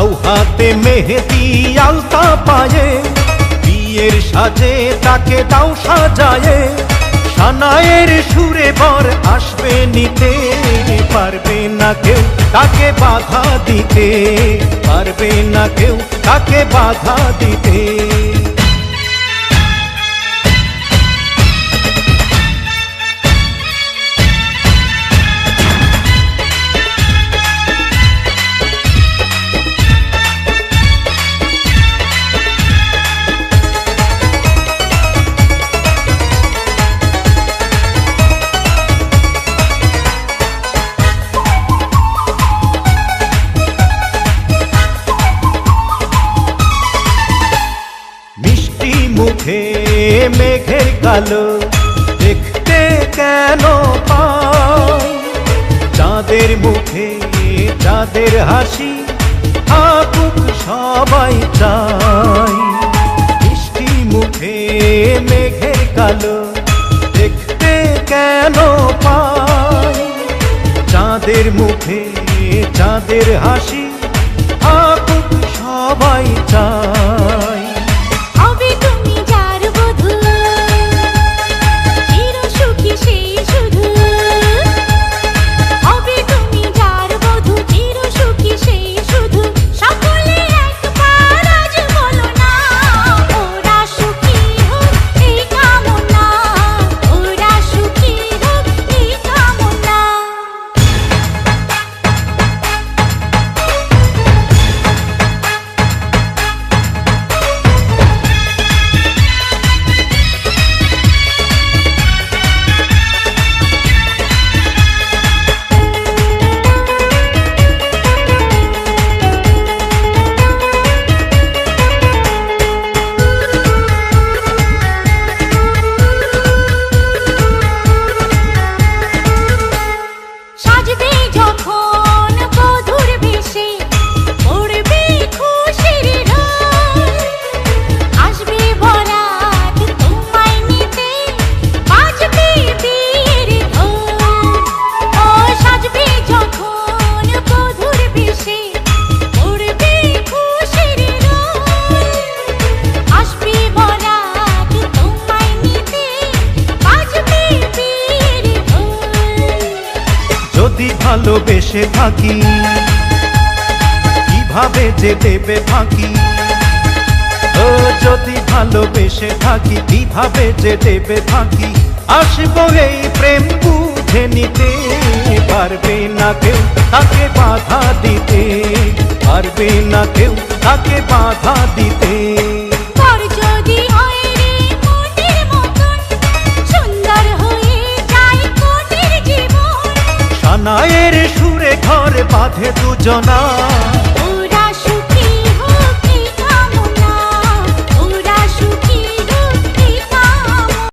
বাউ হাতে মেহেদি আলতা পায়ে, বিয়ের সাজে তাকে দাও সাজায়ে। সানায়ের সুরে বর আসবে নিতে, পারবে না কেউ তাকে বাধা দিতে, পারবে না কেউ তাকে বাধা দিতে। মুখে মেঘের কালো দেখতে কেন পাই, চাঁদের মুখে চাঁদের হাসি থাকুক সবাই চাই। মিষ্টি মুখে মেঘের কালো দেখতে কেন পাই, চাঁদের মুখে চাঁদের হাসি থাকুক সবাই চাই। যদি ভালোবেসে থাকি কিভাবে যে দেবে ফাঁকি, ও যদি ভালোবেসে থাকি কিভাবে যে দেবে ফাঁকি। আসবো এই প্রেম বুঝে নিতে, পারবে না কেউ তাকে বাধা দিতে, পারবে না কেউ তাকে বাধা দিতে। সানায়ের সুরে ঘর বাঁধে দুজনা।